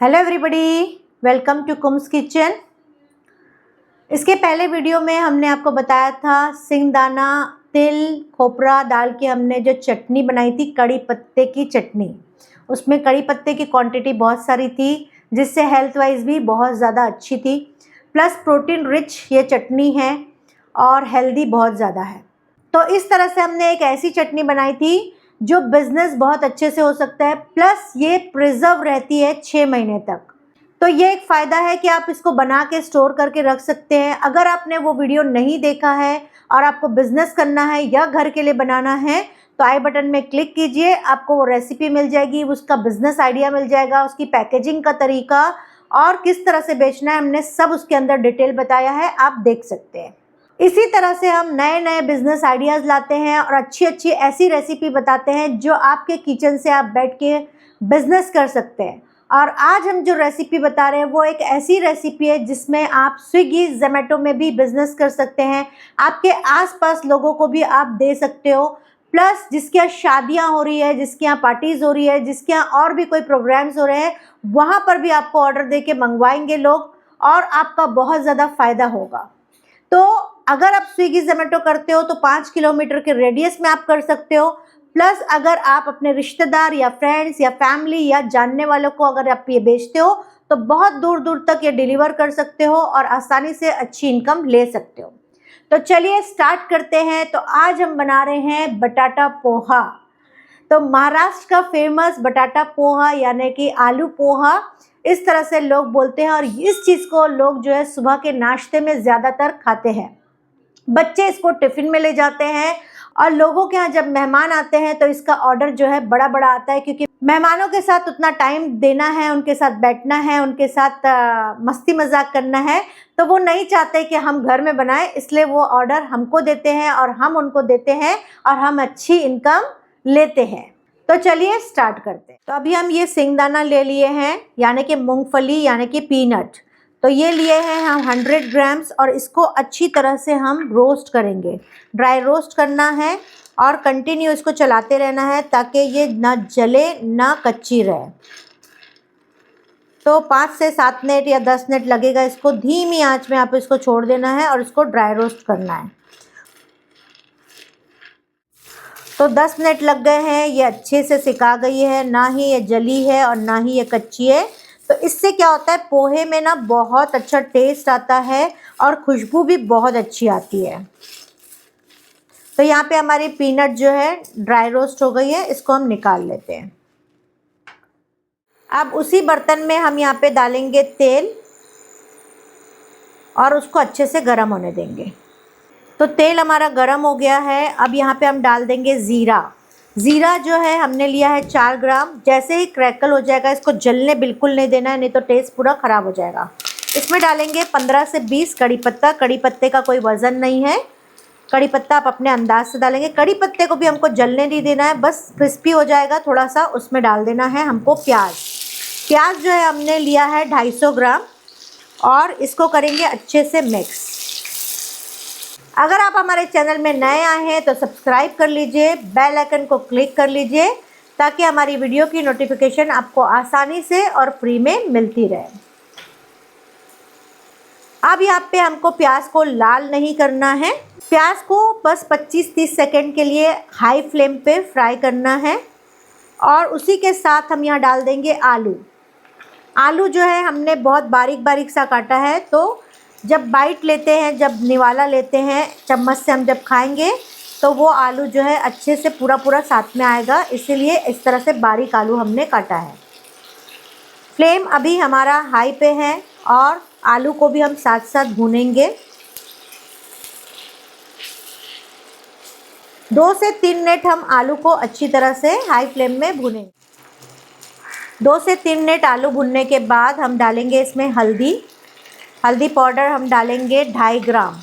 Hello everybody, welcome to कुम्स किचन। इसके पहले वीडियो में हमने आपको बताया था सिंगदाना, तिल, खोपरा डाल के हमने जो चटनी बनाई थी, कड़ी पत्ते की चटनी। उसमें कड़ी पत्ते की क्वांटिटी बहुत सारी थी, जिससे हेल्थ वाइज भी बहुत ज़्यादा अच्छी थी। प्लस प्रोटीन रिच ये चटनी है और हेल्दी बहुत ज़्यादा है। तो इस तरह से हमने एक ऐसी चटनी बनाई थी जो बिज़नेस बहुत अच्छे से हो सकता है, प्लस ये प्रिजर्व रहती है 6 महीने तक। तो ये एक फ़ायदा है कि आप इसको बना के स्टोर करके रख सकते हैं। अगर आपने वो वीडियो नहीं देखा है और आपको बिज़नेस करना है या घर के लिए बनाना है तो आई बटन में क्लिक कीजिए, आपको वो रेसिपी मिल जाएगी, उसका बिज़नेस आइडिया मिल जाएगा, उसकी पैकेजिंग का तरीका और किस तरह से बेचना है हमने सब उसके अंदर डिटेल बताया है, आप देख सकते हैं। इसी तरह से हम नए नए बिज़नेस आइडियाज़ लाते हैं और अच्छी अच्छी ऐसी रेसिपी बताते हैं जो आपके किचन से आप बैठ के बिज़नेस कर सकते हैं। और आज हम जो रेसिपी बता रहे हैं वो एक ऐसी रेसिपी है जिसमें आप स्विगी, ज़ोमैटो में भी बिज़नेस कर सकते हैं, आपके आसपास लोगों को भी आप दे सकते हो। प्लस जिसके यहाँ शादियाँ हो रही है, जिसके यहाँ पार्टीज़ हो रही है, जिसके यहाँ और भी कोई प्रोग्राम्स हो रहे हैं, वहाँ पर भी आपको ऑर्डर दे के मंगवाएंगे लोग और आपका बहुत ज़्यादा फ़ायदा होगा। तो अगर आप स्विगी ज़ोमैटो करते हो तो 5 किलोमीटर के रेडियस में आप कर सकते हो। प्लस अगर आप अपने रिश्तेदार या फ्रेंड्स या फैमिली या जानने वालों को अगर आप ये बेचते हो तो बहुत दूर दूर तक ये डिलीवर कर सकते हो और आसानी से अच्छी इनकम ले सकते हो। तो चलिए स्टार्ट करते हैं। तो आज हम बना रहे हैं बटाटा पोहा। तो महाराष्ट्र का फेमस बटाटा पोहा यानी कि आलू पोहा, इस तरह से लोग बोलते हैं और इस चीज़ को लोग जो है सुबह के नाश्ते में ज़्यादातर खाते हैं। बच्चे इसको टिफ़िन में ले जाते हैं और लोगों के यहाँ जब मेहमान आते हैं तो इसका ऑर्डर जो है बड़ा बड़ा आता है, क्योंकि मेहमानों के साथ उतना टाइम देना है, उनके साथ बैठना है, उनके साथ मस्ती मजाक करना है। तो वो नहीं चाहते कि हम घर में बनाएं, इसलिए वो ऑर्डर हमको देते हैं और हम उनको देते हैं और हम अच्छी इनकम लेते हैं। तो चलिए स्टार्ट करते हैं। तो अभी हम ये सिंगदाना ले लिए हैं यानी कि मूंगफली यानी कि पीनट। तो ये लिए हैं हम 100 ग्राम्स और इसको अच्छी तरह से हम रोस्ट करेंगे। ड्राई रोस्ट करना है और कंटिन्यू इसको चलाते रहना है ताकि ये ना जले ना कच्ची रहे। तो 5 से 7 मिनट या 10 मिनट लगेगा इसको, धीमी आंच में आप इसको छोड़ देना है और इसको ड्राई रोस्ट करना है। तो 10 मिनट लग गए हैं, ये अच्छे से सिका गई है, ना ही ये जली है और ना ही ये कच्ची है। तो इससे क्या होता है, पोहे में ना बहुत अच्छा टेस्ट आता है और खुशबू भी बहुत अच्छी आती है। तो यहाँ पे हमारी पीनट जो है ड्राई रोस्ट हो गई है, इसको हम निकाल लेते हैं। अब उसी बर्तन में हम यहाँ पे डालेंगे तेल और उसको अच्छे से गर्म होने देंगे। तो तेल हमारा गर्म हो गया है। अब यहाँ पे हम डाल देंगे ज़ीरा। ज़ीरा जो है हमने लिया है 4 ग्राम। जैसे ही क्रैकल हो जाएगा, इसको जलने बिल्कुल नहीं देना है, नहीं तो टेस्ट पूरा ख़राब हो जाएगा। इसमें डालेंगे 15 से 20 कड़ी पत्ता। कड़ी पत्ते का कोई वज़न नहीं है, कड़ी पत्ता आप अपने अंदाज से डालेंगे। कड़ी पत्ते को भी हमको जलने नहीं देना है, बस क्रिस्पी हो जाएगा थोड़ा सा, उसमें डाल देना है हमको प्याज। प्याज जो है हमने लिया है 250 ग्राम और इसको करेंगे अच्छे से मिक्स। अगर आप हमारे चैनल में नए आए हैं तो सब्सक्राइब कर लीजिए, बेल आइकन को क्लिक कर लीजिए ताकि हमारी वीडियो की नोटिफिकेशन आपको आसानी से और फ्री में मिलती रहे। अब यहाँ पे हमको प्याज को लाल नहीं करना है, प्याज को बस 25-30 सेकंड के लिए हाई फ्लेम पे फ्राई करना है। और उसी के साथ हम यहाँ डाल देंगे आलू। आलू जो है हमने बहुत बारीक बारीक सा काटा है, तो जब बाइट लेते हैं, जब निवाला लेते हैं चम्मच से, हम जब खाएंगे तो वो आलू जो है अच्छे से पूरा पूरा साथ में आएगा, इसीलिए इस तरह से बारीक आलू हमने काटा है। फ्लेम अभी हमारा हाई पे है और आलू को भी हम साथ साथ भूनेंगे। 2 से 3 मिनट हम आलू को अच्छी तरह से हाई फ्लेम में भूनेंगे। 2 से 3 मिनट आलू भुनने के बाद हम डालेंगे इसमें हल्दी पाउडर हम डालेंगे 2.5 ग्राम।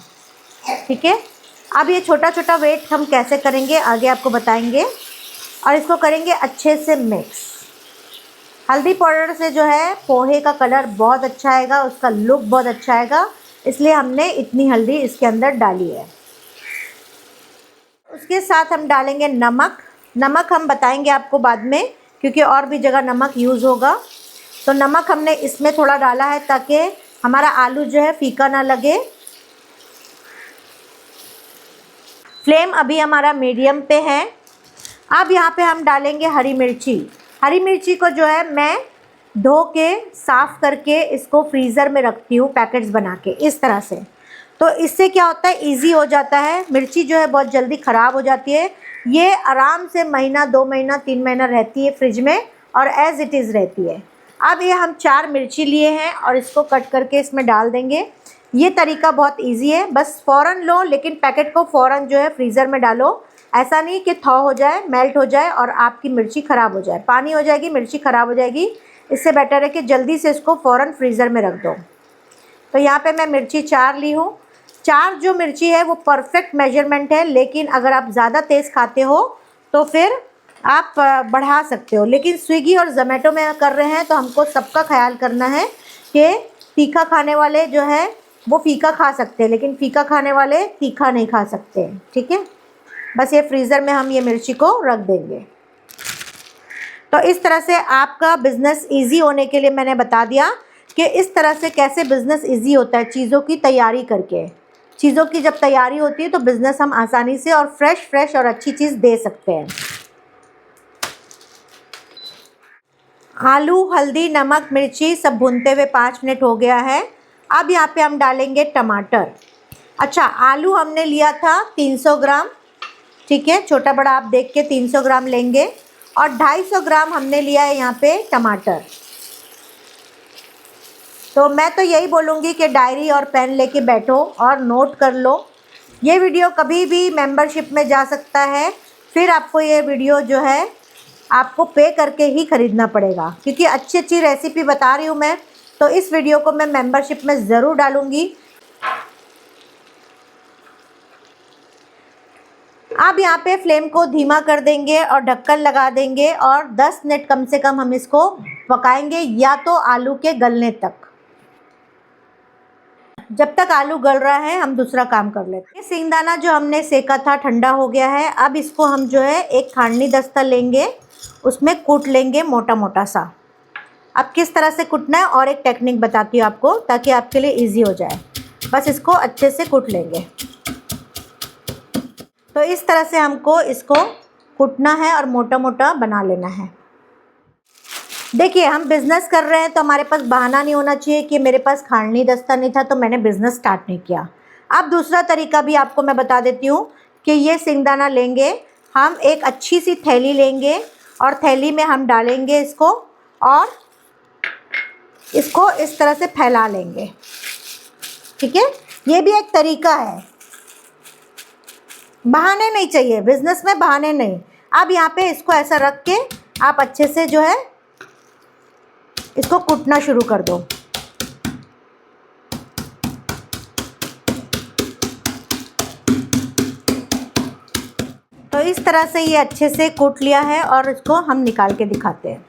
ठीक है, अब ये छोटा छोटा वेट हम कैसे करेंगे आगे आपको बताएंगे और इसको करेंगे अच्छे से मिक्स। हल्दी पाउडर से जो है पोहे का कलर बहुत अच्छा आएगा, उसका लुक बहुत अच्छा आएगा, इसलिए हमने इतनी हल्दी इसके अंदर डाली है। उसके साथ हम डालेंगे नमक। नमक हम बताएंगे आपको बाद में, क्योंकि और भी जगह नमक यूज़ होगा। तो नमक हमने इसमें थोड़ा डाला है ताकि हमारा आलू जो है फीका ना लगे। फ्लेम अभी हमारा मीडियम पे है। अब यहाँ पे हम डालेंगे हरी मिर्ची। हरी मिर्ची को जो है मैं धो के साफ़ करके इसको फ्रीज़र में रखती हूँ पैकेट्स बना के इस तरह से। तो इससे क्या होता है, इजी हो जाता है। मिर्ची जो है बहुत जल्दी ख़राब हो जाती है। ये आराम से महीना, 2 महीना, 3 महीना रहती है फ्रिज में और एज़ इट इज़ रहती है। अब ये हम 4 मिर्ची लिए हैं और इसको कट करके इसमें डाल देंगे। ये तरीका बहुत ईजी है, बस फ़ौरन लो, लेकिन पैकेट को फ़ौरन जो है फ्रीज़र में डालो। ऐसा नहीं कि थॉ हो जाए, मेल्ट हो जाए और आपकी मिर्ची ख़राब हो जाए, पानी हो जाएगी, मिर्ची ख़राब हो जाएगी। इससे बेटर है कि जल्दी से इसको फ़ौरन फ्रीज़र में रख दो। तो यहाँ पे मैं मिर्ची 4 ली हूँ। 4 जो मिर्ची है वो परफेक्ट मेजरमेंट है, लेकिन अगर आप ज़्यादा तेज़ खाते हो तो फिर आप बढ़ा सकते हो। लेकिन स्विगी और ज़ोमैटो में कर रहे हैं तो हमको सबका ख्याल करना है कि तीखा खाने वाले जो है वो फीका खा सकते हैं, लेकिन फीका खाने वाले तीखा नहीं खा सकते। ठीक है, बस ये फ्रीज़र में हम ये मिर्ची को रख देंगे। तो इस तरह से आपका बिज़नेस इजी होने के लिए मैंने बता दिया कि इस तरह से कैसे बिज़नेस इजी होता है, चीज़ों की तैयारी करके। चीज़ों की जब तैयारी होती है तो बिज़नेस हम आसानी से और फ्रेश और अच्छी चीज़ दे सकते हैं। आलू, हल्दी, नमक, मिर्ची सब भूनते हुए 5 मिनट हो गया है। अब यहाँ पे हम डालेंगे टमाटर। अच्छा, आलू हमने लिया था 300 ग्राम, ठीक है, छोटा बड़ा आप देख के 300 ग्राम लेंगे। और 250 ग्राम हमने लिया है यहाँ पे टमाटर। तो मैं तो यही बोलूँगी कि डायरी और पेन लेके बैठो और नोट कर लो। ये वीडियो कभी भी मेंबरशिप में जा सकता है, फिर आपको ये वीडियो जो है आपको पे करके ही ख़रीदना पड़ेगा, क्योंकि अच्छी अच्छी रेसिपी बता रही हूँ मैं। तो इस वीडियो को मैं मेंबरशिप में ज़रूर डालूँगी। अब यहाँ पे फ्लेम को धीमा कर देंगे और ढक्कन लगा देंगे और 10 मिनट कम से कम हम इसको पकाएंगे, या तो आलू के गलने तक। जब तक आलू गल रहा है हम दूसरा काम कर लेते हैं। ये सिंगदाना जो हमने सेका था ठंडा हो गया है। अब इसको हम जो है एक खांडनी दस्ता लेंगे, उसमें कूट लेंगे मोटा मोटा सा। अब किस तरह से कूटना है और एक टेक्निक बताती हूँ आपको, ताकि आपके लिए इजी हो जाए। बस इसको अच्छे से कूट लेंगे। तो इस तरह से हमको इसको कूटना है और मोटा मोटा बना लेना है। देखिए, हम बिज़नेस कर रहे हैं तो हमारे पास बहाना नहीं होना चाहिए कि मेरे पास खांडनी दस्ता नहीं था तो मैंने बिज़नेस स्टार्ट नहीं किया। अब दूसरा तरीका भी आपको मैं बता देती हूँ कि ये सिंगदाना लेंगे, हम एक अच्छी सी थैली लेंगे और थैली में हम डालेंगे इसको और इसको इस तरह से फैला लेंगे। ठीक है, ये भी एक तरीका है। बहाने नहीं चाहिए, बिज़नेस में बहाने नहीं। अब यहाँ पे इसको ऐसा रख के आप अच्छे से जो है इसको कूटना शुरू कर दो। तो इस तरह से ये अच्छे से कूट लिया है और इसको हम निकाल के दिखाते हैं।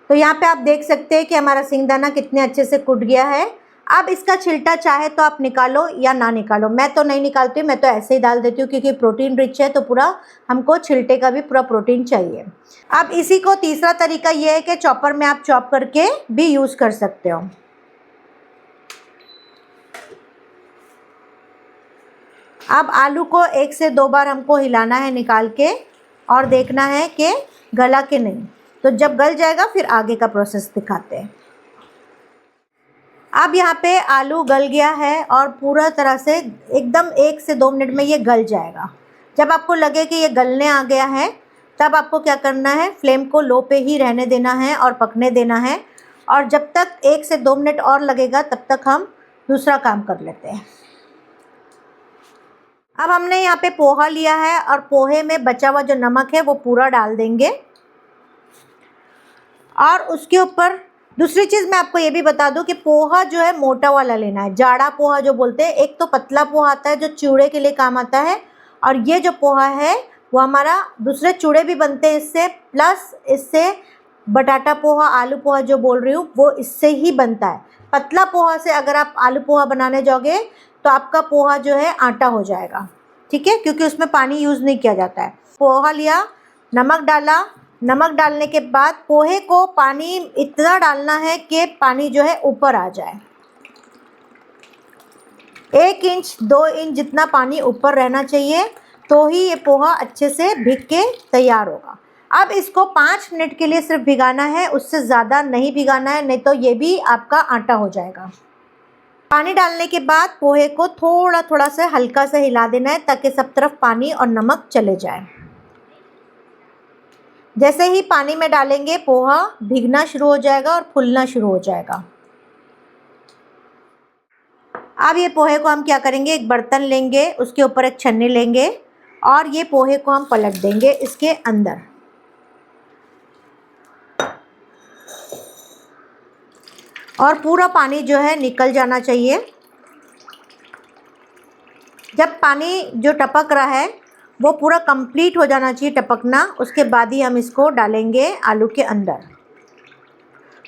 तो यहाँ पे आप देख सकते हैं कि हमारा सिंगदाना कितने अच्छे से कूट गया है। अब इसका छिलटा चाहे तो आप निकालो या ना निकालो, मैं तो नहीं निकालती हूँ, मैं तो ऐसे ही डाल देती हूँ, क्योंकि प्रोटीन रिच है तो पूरा हमको छिलटे का भी पूरा प्रोटीन चाहिए। अब इसी को तीसरा तरीका ये है कि चॉपर में आप चॉप करके भी यूज़ कर सकते हो। अब आलू को 1 से 2 बार हमको हिलाना है निकाल के और देखना है कि गला कि नहीं। तो जब गल जाएगा फिर आगे का प्रोसेस दिखाते हैं। अब यहाँ पे आलू गल गया है और पूरा तरह से एकदम 1 से 2 मिनट में ये गल जाएगा। जब आपको लगे कि ये गलने आ गया है तब आपको क्या करना है, फ्लेम को लो पे ही रहने देना है और पकने देना है। और जब तक 1 से 2 मिनट और लगेगा तब तक हम दूसरा काम कर लेते हैं। अब हमने यहाँ पे पोहा लिया है और पोहे में बचा हुआ जो नमक है वो पूरा डाल देंगे। और उसके ऊपर दूसरी चीज़ मैं आपको ये भी बता दूं कि पोहा जो है मोटा वाला लेना है, जाड़ा पोहा जो बोलते हैं। एक तो पतला पोहा आता है जो चूड़े के लिए काम आता है, और ये जो पोहा है वो हमारा दूसरे चूड़े भी बनते हैं इससे, प्लस इससे बटाटा पोहा, आलू पोहा जो बोल रही हूँ वो इससे ही बनता है। पतला पोहा से अगर आप आलू पोहा बनाने जाओगे तो आपका पोहा जो है आटा हो जाएगा। ठीक है, क्योंकि उसमें पानी यूज़ नहीं किया जाता है। पोहा लिया, नमक डाला, नमक डालने के बाद पोहे को पानी इतना डालना है कि पानी जो है ऊपर आ जाए। 1 इंच 2 इंच जितना पानी ऊपर रहना चाहिए, तो ही ये पोहा अच्छे से भीग के तैयार होगा। अब इसको 5 मिनट के लिए सिर्फ भिगाना है, उससे ज़्यादा नहीं भिगाना है, नहीं तो ये भी आपका आटा हो जाएगा। पानी डालने के बाद पोहे को थोड़ा थोड़ा सा हल्का से हिला देना है ताकि सब तरफ पानी और नमक चले जाए। जैसे ही पानी में डालेंगे पोहा भीगना शुरू हो जाएगा और फूलना शुरू हो जाएगा। अब ये पोहे को हम क्या करेंगे, एक बर्तन लेंगे, उसके ऊपर एक छन्नी लेंगे और ये पोहे को हम पलट देंगे इसके अंदर। और पूरा पानी जो है निकल जाना चाहिए। जब पानी जो टपक रहा है वो पूरा कंप्लीट हो जाना चाहिए टपकना, उसके बाद ही हम इसको डालेंगे आलू के अंदर।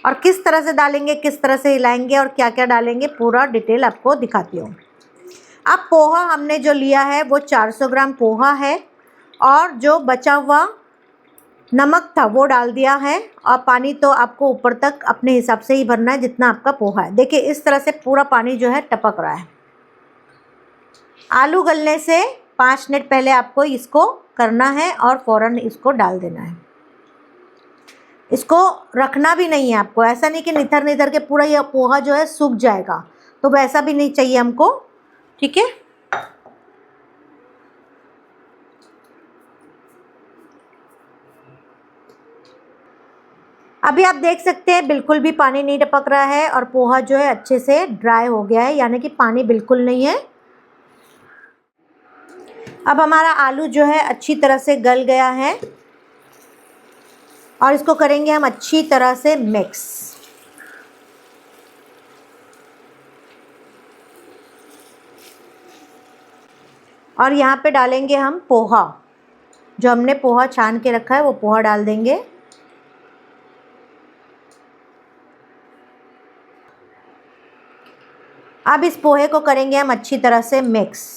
और किस तरह से डालेंगे, किस तरह से हिलाएंगे और क्या क्या डालेंगे, पूरा डिटेल आपको दिखाती हूँ। अब पोहा हमने जो लिया है वो 400 ग्राम पोहा है और जो बचा हुआ नमक था वो डाल दिया है। और पानी तो आपको ऊपर तक अपने हिसाब से ही भरना है जितना आपका पोहा है। देखिए इस तरह से पूरा पानी जो है टपक रहा है। आलू गलने से 5 मिनट पहले आपको इसको करना है और फ़ौरन इसको डाल देना है। इसको रखना भी नहीं है आपको, ऐसा नहीं कि निथर निथर के पूरा ये पोहा जो है सूख जाएगा, तो वैसा भी नहीं चाहिए हमको, ठीक है। अभी आप देख सकते हैं बिल्कुल भी पानी नहीं टपक रहा है और पोहा जो है अच्छे से ड्राई हो गया है, यानी कि पानी बिल्कुल नहीं है। अब हमारा आलू जो है अच्छी तरह से गल गया है और इसको करेंगे हम अच्छी तरह से मिक्स। और यहाँ पे डालेंगे हम पोहा, जो हमने पोहा छान के रखा है वो पोहा डाल देंगे। अब इस पोहे को करेंगे हम अच्छी तरह से मिक्स।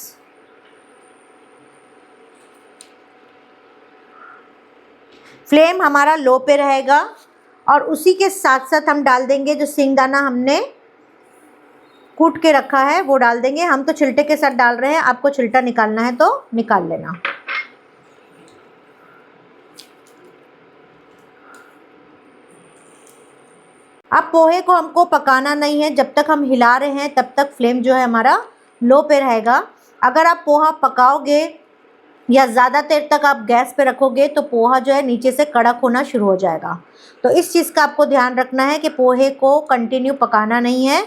फ्लेम हमारा लो पे रहेगा और उसी के साथ साथ हम डाल देंगे जो सिंगदाना हमने कूट के रखा है वो डाल देंगे। हम तो छिलटे के साथ डाल रहे हैं, आपको छिलटा निकालना है तो निकाल लेना। अब पोहे को हमको पकाना नहीं है, जब तक हम हिला रहे हैं तब तक फ्लेम जो है हमारा लो पे रहेगा। अगर आप पोहा पकाओगे या ज़्यादा देर तक आप गैस पे रखोगे तो पोहा जो है नीचे से कड़क होना शुरू हो जाएगा। तो इस चीज़ का आपको ध्यान रखना है कि पोहे को कंटिन्यू पकाना नहीं है।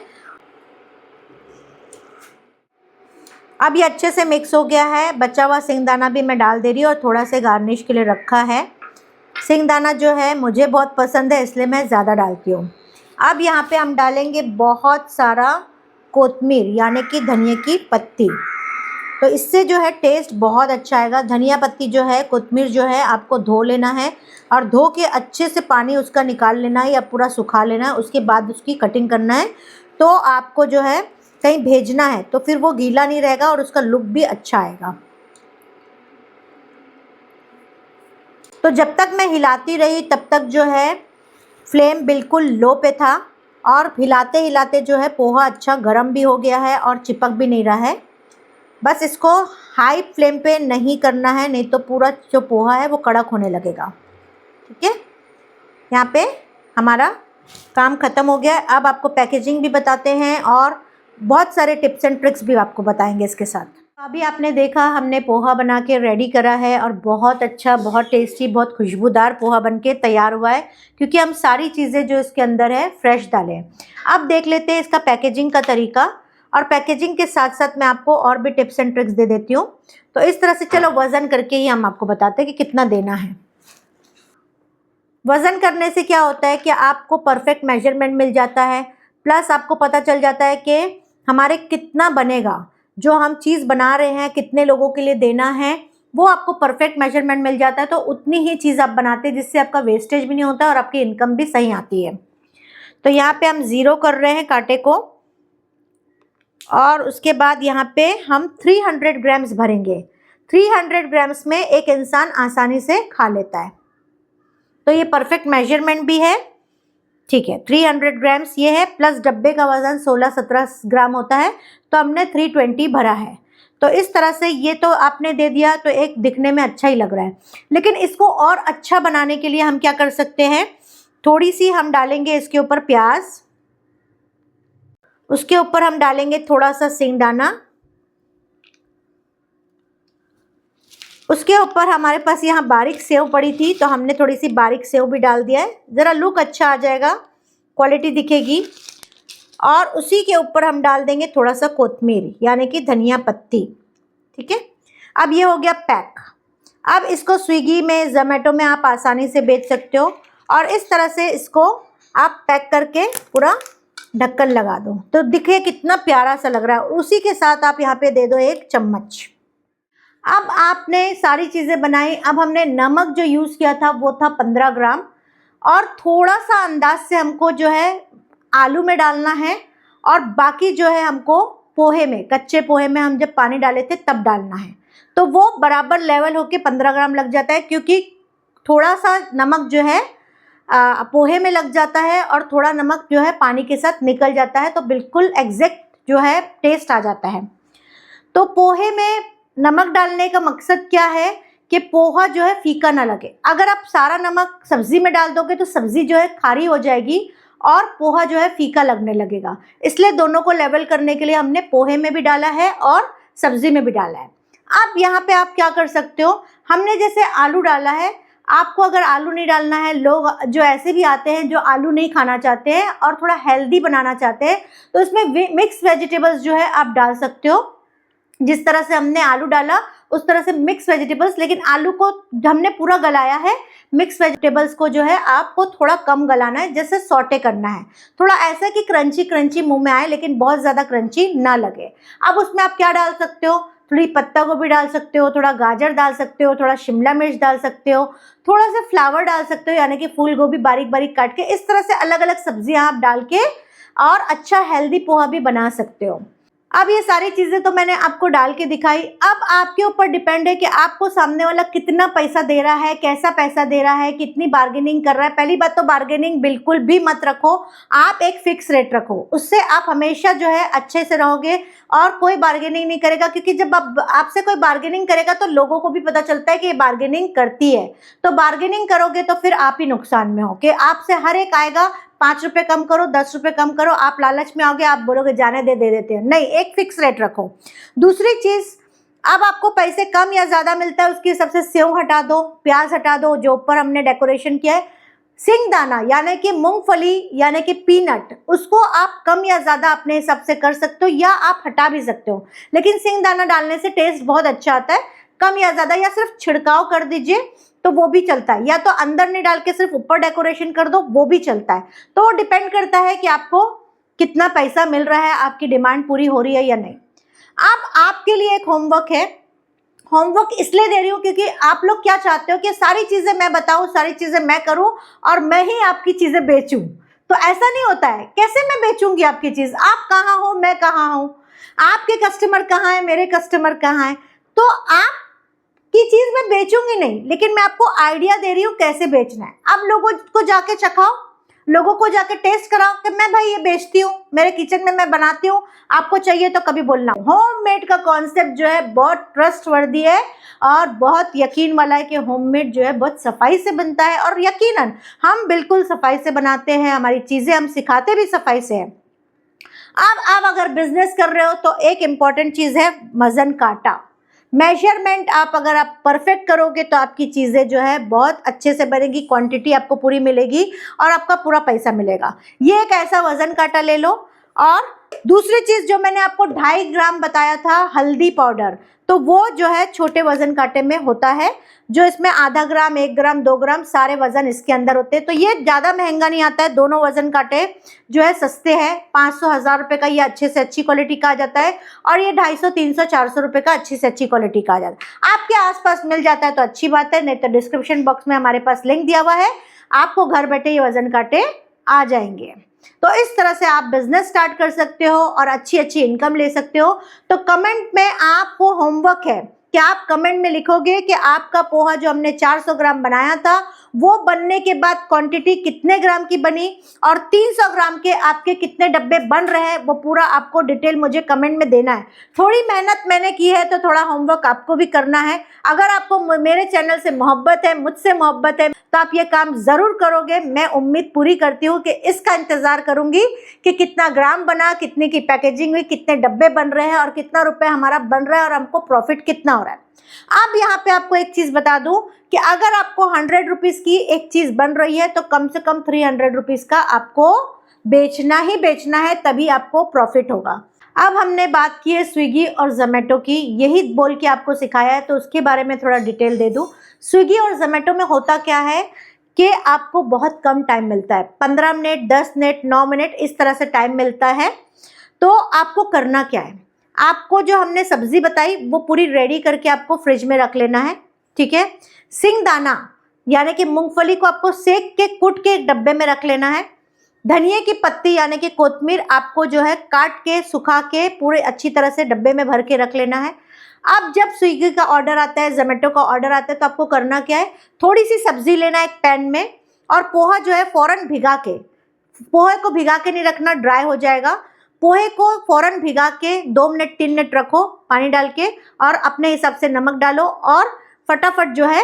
अब ये अच्छे से मिक्स हो गया है। बचा हुआ सिंगदाना भी मैं डाल दे रही हूँ और थोड़ा से गार्निश के लिए रखा है। सिंगदाना जो है मुझे बहुत पसंद है इसलिए मैं ज़्यादा डालती हूँ। अब यहाँ पे हम डालेंगे बहुत सारा कोतमीर यानी कि धनिया की पत्ती, तो इससे जो है टेस्ट बहुत अच्छा आएगा। धनिया पत्ती जो है, कोतमीर जो है आपको धो लेना है और धो के अच्छे से पानी उसका निकाल लेना है या पूरा सुखा लेना है। उसके बाद उसकी कटिंग करना है। तो आपको जो है कहीं भेजना है तो फिर वो गीला नहीं रहेगा और उसका लुक भी अच्छा आएगा। तो जब तक मैं हिलाती रही तब तक जो है फ्लेम बिल्कुल लो पे था और हिलाते हिलाते जो है पोहा अच्छा गर्म भी हो गया है और चिपक भी नहीं रहा है। बस इसको हाई फ्लेम पे नहीं करना है, नहीं तो पूरा जो पोहा है वो कड़क होने लगेगा, ठीक है। यहाँ पे हमारा काम ख़त्म हो गया। अब आपको पैकेजिंग भी बताते हैं और बहुत सारे टिप्स एंड ट्रिक्स भी आपको बताएंगे इसके साथ। अभी आपने देखा हमने पोहा बना के रेडी करा है और बहुत अच्छा, बहुत टेस्टी, बहुत खुशबूदार पोहा बन के तैयार हुआ है, क्योंकि हम सारी चीज़ें जो इसके अंदर है फ्रेश डालें हैं। अब देख लेते हैं इसका पैकेजिंग का तरीका, और पैकेजिंग के साथ साथ मैं आपको और भी टिप्स एंड ट्रिक्स दे देती हूँ। तो इस तरह से चलो वज़न करके ही हम आपको बताते हैं कि कितना देना है। वज़न करने से क्या होता है कि आपको परफेक्ट मेजरमेंट मिल जाता है, प्लस आपको पता चल जाता है कि हमारे कितना बनेगा, जो हम चीज़ बना रहे हैं कितने लोगों के लिए देना है, वो आपको परफेक्ट मेजरमेंट मिल जाता है। तो उतनी ही चीज़ आप बनाते हैं जिससे आपका वेस्टेज भी नहीं होता और आपकी इनकम भी सही आती है। तो यहाँ पे हम 0 कर रहे हैं कांटे को, और उसके बाद यहाँ पे हम 300 ग्राम्स भरेंगे। 300 ग्राम्स में एक इंसान आसानी से खा लेता है। तो ये परफेक्ट मेजरमेंट भी है, ठीक है। 300 ग्राम्स ये है, प्लस डब्बे का वजन 16-17 ग्राम होता है, तो हमने 320 भरा है। तो इस तरह से ये तो आपने दे दिया, तो एक दिखने में अच्छा ही लग रहा है। लेकिन इसको और अच्छा बनाने के लिए हम क्या कर सकते हैं, थोड़ी सी हम डालेंगे इसके ऊपर प्याज, उसके ऊपर हम डालेंगे थोड़ा सा सिंगदाना, उसके ऊपर हमारे पास यहाँ बारीक सेव पड़ी थी, तो हमने थोड़ी सी बारीक सेव भी डाल दिया है, ज़रा लुक अच्छा आ जाएगा, क्वालिटी दिखेगी। और उसी के ऊपर हम डाल देंगे थोड़ा सा कोतमीर यानी कि धनिया पत्ती, ठीक है। अब ये हो गया पैक। अब इसको स्विगी में, जोमेटो में आप आसानी से बेच सकते हो, और इस तरह से इसको आप पैक करके पूरा ढक्कन लगा दो, तो दिखे कितना प्यारा सा लग रहा है। उसी के साथ आप यहाँ पे दे दो 1 चम्मच। अब आपने सारी चीज़ें बनाई। अब हमने नमक जो यूज़ किया था वो था 15 ग्राम, और थोड़ा सा अंदाज से हमको जो है आलू में डालना है, और बाकी जो है हमको पोहे में, कच्चे पोहे में हम जब पानी डाले थे तब डालना है, तो वो बराबर लेवल होके 15 ग्राम लग जाता है, क्योंकि थोड़ा सा नमक जो है पोहे में लग जाता है और थोड़ा नमक जो है पानी के साथ निकल जाता है, तो बिल्कुल एग्जैक्ट जो है टेस्ट आ जाता है। तो पोहे में नमक डालने का मकसद क्या है कि पोहा जो है फीका ना लगे। अगर आप सारा नमक सब्जी में डाल दोगे तो सब्जी जो है खारी हो जाएगी और पोहा जो है फीका लगने लगेगा, इसलिए दोनों को लेवल करने के लिए हमने पोहे में भी डाला है और सब्जी में भी डाला है। अब यहाँ पे आप क्या कर सकते हो, हमने जैसे आलू डाला है, आपको अगर आलू नहीं डालना है, लोग जो ऐसे भी आते हैं जो आलू नहीं खाना चाहते हैं और थोड़ा हेल्दी बनाना चाहते हैं, तो इसमें मिक्स वेजिटेबल्स जो है आप डाल सकते हो। जिस तरह से हमने आलू डाला उस तरह से मिक्स वेजिटेबल्स, लेकिन आलू को हमने पूरा गलाया है, मिक्स वेजिटेबल्स को जो है आपको थोड़ा कम गलाना है, जैसे सॉटे करना है, थोड़ा ऐसा कि क्रंची क्रंची मुंह में आए लेकिन बहुत ज़्यादा क्रंची ना लगे। अब उसमें आप क्या डाल सकते हो, थोड़ी पत्ता गोभी डाल सकते हो, थोड़ा गाजर डाल सकते हो, थोड़ा शिमला मिर्च डाल सकते हो, थोड़ा सा फ्लावर डाल सकते हो यानी कि फूल गोभी बारीक बारीक काट के। इस तरह से अलग अलग सब्जियां आप डाल के और अच्छा हेल्दी पोहा भी बना सकते हो। अब ये सारी चीज़ें तो मैंने आपको डाल के दिखाई। अब आपके ऊपर डिपेंड है कि आपको सामने वाला कितना पैसा दे रहा है, कैसा पैसा दे रहा है, कितनी बार्गेनिंग कर रहा है। पहली बात तो बार्गेनिंग बिल्कुल भी मत रखो, आप एक फिक्स रेट रखो, उससे आप हमेशा जो है अच्छे से रहोगे और कोई बार्गेनिंग नहीं करेगा, क्योंकि जब आपसे कोई बार्गेनिंग करेगा तो लोगों को भी पता चलता है कि ये बार्गेनिंग करती है, तो बार्गेनिंग करोगे तो फिर आप ही नुकसान में हो कि आपसे हर एक आएगा 5 रुपये कम करो, 10 रुपये कम करो, आप लालच में आओगे, आप बोलोगे जाने दे देते हैं। नहीं, एक फिक्स रेट रखो। दूसरी चीज़, अब आपको पैसे कम या ज़्यादा मिलता है उसकी हिसाब से सेव हटा दो, प्याज हटा दो, जो ऊपर हमने डेकोरेशन किया है। सिंगदाना यानी कि मूंगफली यानी कि पीनट, उसको आप कम या ज़्यादा अपने हिसाब से कर सकते हो या आप हटा भी सकते हो, लेकिन सिंगदाना डालने से टेस्ट बहुत अच्छा आता है। कम या ज़्यादा या सिर्फ छिड़काव कर दीजिए तो वो भी चलता है, या तो अंदर नहीं डाल के सिर्फ ऊपर डेकोरेशन कर दो, वो भी चलता है। तो वो डिपेंड करता है कि आपको कितना पैसा मिल रहा है, आपकी डिमांड पूरी हो रही है या नहीं। अब आपके लिए एक होमवर्क है, होमवर्क इसलिए दे रही हूँ क्योंकि आप लोग क्या चाहते हो कि सारी चीज़ें मैं बताऊँ, सारी चीज़ें मैं करूँ और मैं ही आपकी चीज़ें बेचूँ। तो ऐसा नहीं होता है। कैसे मैं बेचूंगी आपकी चीज़? आप कहाँ हो, मैं कहाँ हूँ, आपके कस्टमर कहाँ है, मेरे कस्टमर कहाँ है। तो आप की चीज़ मैं बेचूंगी नहीं, लेकिन मैं आपको आइडिया दे रही हूँ कैसे बेचना है। अब लोगों को जाके चखाओ, लोगों को जाके टेस्ट कराओ कि मैं भाई ये बेचती हूँ, मेरे किचन में मैं बनाती हूँ, आपको चाहिए तो कभी बोलना। होममेड का कॉन्सेप्ट जो है बहुत ट्रस्टवर्दी है और बहुत यकीन वाला है कि होममेड जो है बहुत सफाई से बनता है, और यकीनन हम बिल्कुल सफाई से बनाते हैं, हमारी चीज़ें हम सिखाते भी सफाई से हैं। अब आप अगर बिजनेस कर रहे हो तो एक इम्पॉर्टेंट चीज़ है वजन काटा, मेजरमेंट। आप अगर आप परफेक्ट करोगे तो आपकी चीज़ें जो है बहुत अच्छे से बनेगी, क्वांटिटी आपको पूरी मिलेगी और आपका पूरा पैसा मिलेगा। ये एक ऐसा वजन काटा ले लो। और दूसरी चीज़ जो मैंने आपको 2.5 ग्राम बताया था हल्दी पाउडर, तो वो जो है छोटे वजन कांटे में होता है, जो इसमें आधा ग्राम, 1 ग्राम, 2 ग्राम सारे वजन इसके अंदर होते हैं। तो ये ज़्यादा महंगा नहीं आता है, दोनों वजन कांटे जो है सस्ते हैं, 500-1000 रुपये का ये अच्छे से अच्छी क्वालिटी का आ जाता है, और ये 250-300-400 रुपये का अच्छी से अच्छी क्वालिटी का आ जाता है। आपके आसपास मिल जाता है तो अच्छी बात है, नहीं तो डिस्क्रिप्शन बॉक्स में हमारे पास लिंक दिया हुआ है, आपको घर बैठे ये वजन कांटे आ जाएंगे। तो इस तरह से आप बिजनेस स्टार्ट कर सकते हो और अच्छी अच्छी इनकम ले सकते हो। तो कमेंट में आपको होमवर्क है कि कि आप कमेंट में लिखोगे कि आपका पोहा जो हमने 400 ग्राम बनाया था वो बनने के बाद क्वांटिटी कितने ग्राम की बनी और 300 ग्राम के आपके कितने डब्बे बन रहे हैं, वो पूरा आपको डिटेल मुझे कमेंट में देना है। थोड़ी मेहनत मैंने की है तो थोड़ा होमवर्क आपको भी करना है। अगर आपको मेरे चैनल से मोहब्बत है, मुझसे मोहब्बत है, तो आप ये काम ज़रूर करोगे। मैं उम्मीद पूरी करती हूँ कि इसका इंतज़ार करूँगी कि कितना ग्राम बना, कितने की पैकेजिंग हुई, कितने डब्बे बन रहे हैं और कितना रुपए हमारा बन रहा है और हमको प्रॉफिट कितना हो रहा है। अब यहाँ पे आपको एक चीज़ बता दूँ कि अगर आपको 100 रुपीज़ की एक चीज़ बन रही है तो कम से कम 300 रुपीज़ का आपको बेचना ही बेचना है, तभी आपको प्रॉफिट होगा। अब हमने बात की है स्विगी और जोमेटो की, यही बोल के आपको सिखाया है, तो उसके बारे में थोड़ा डिटेल दे दूं। स्विगी और जोमेटो में होता क्या है कि आपको बहुत कम टाइम मिलता है, 15 मिनट, 10 मिनट, 9 मिनट, इस तरह से टाइम मिलता है। तो आपको करना क्या है, आपको जो हमने सब्जी बताई वो पूरी रेडी करके आपको फ्रिज में रख लेना है, ठीक है। सिंगदाना यानी कि मूंगफली को आपको सेक के कूट के एक डब्बे में रख लेना है। धनिया की पत्ती यानी कि कोतमीर आपको जो है काट के सुखा के पूरे अच्छी तरह से डब्बे में भर के रख लेना है। अब जब स्विगी का ऑर्डर आता है, जोमेटो का ऑर्डर आता है, तो आपको करना क्या है, थोड़ी सी सब्जी लेना है एक पैन में और पोहा जो है फौरन भिगा के, पोहे को भिगा के नहीं रखना, ड्राई हो जाएगा। पोहे को फौरन भिगा के 2 मिनट 3 मिनट रखो पानी डाल के और अपने हिसाब से नमक डालो और फटाफट जो है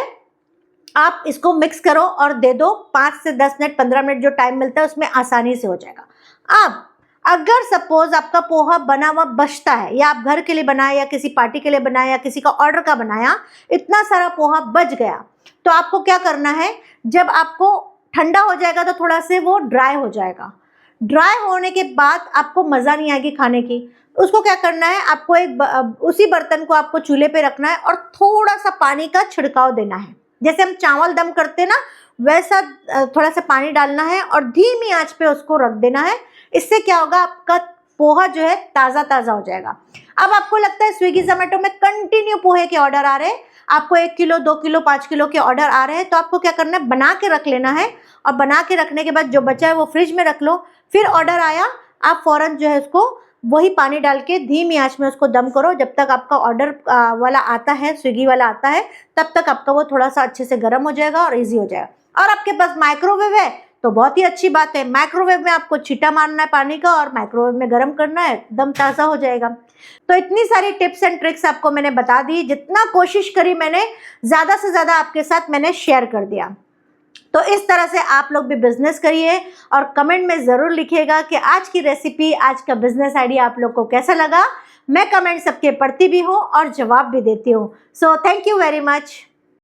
आप इसको मिक्स करो और दे दो। 5 से 10 मिनट 15 मिनट जो टाइम मिलता है उसमें आसानी से हो जाएगा। अब अगर सपोज आपका पोहा बना हुआ बचता है, या आप घर के लिए बनाया या किसी पार्टी के लिए बनाया या किसी का ऑर्डर का बनाया, इतना सारा पोहा बच गया, तो आपको क्या करना है, जब आपको ठंडा हो जाएगा तो थोड़ा से वो ड्राई हो जाएगा। ड्राई होने के बाद आपको मज़ा नहीं आएगी खाने की। उसको क्या करना है, आपको एक उसी बर्तन को आपको चूल्हे पे रखना है और थोड़ा सा पानी का छिड़काव देना है। जैसे हम चावल दम करते हैं ना, वैसा थोड़ा सा पानी डालना है और धीमी आंच पे उसको रख देना है। इससे क्या होगा, आपका पोहा जो है ताज़ा ताज़ा हो जाएगा। अब आपको लगता है स्विगी जोमेटो में कंटिन्यू पोहे के ऑर्डर आ रहे हैं, आपको 1 किलो 2 किलो 5 किलो के ऑर्डर आ रहे हैं, तो आपको क्या करना है, बना के रख लेना है और बना के रखने के बाद जो बचा है वो फ्रिज में रख लो। फिर ऑर्डर आया, आप फ़ौरन जो है उसको वही पानी डाल के धीमी आंच में उसको दम करो। जब तक आपका ऑर्डर वाला आता है, स्विगी वाला आता है, तब तक आपका वो थोड़ा सा अच्छे से गर्म हो जाएगा और इजी हो जाएगा। और आपके पास माइक्रोवेव है तो बहुत ही अच्छी बात है, माइक्रोवेव में आपको छींटा मारना है पानी का और माइक्रोवेव में गर्म करना है, एकदम ताज़ा हो जाएगा। तो इतनी सारी टिप्स एंड ट्रिक्स आपको मैंने बता दी, जितना कोशिश करी मैंने, ज़्यादा से ज़्यादा आपके साथ मैंने शेयर कर दिया। तो इस तरह से आप लोग भी बिजनेस करिए और कमेंट में ज़रूर लिखिएगा कि आज की रेसिपी, आज का बिजनेस आइडिया आप लोग को कैसा लगा। मैं कमेंट सबके पढ़ती भी हूँ और जवाब भी देती हूँ। So thank you very much.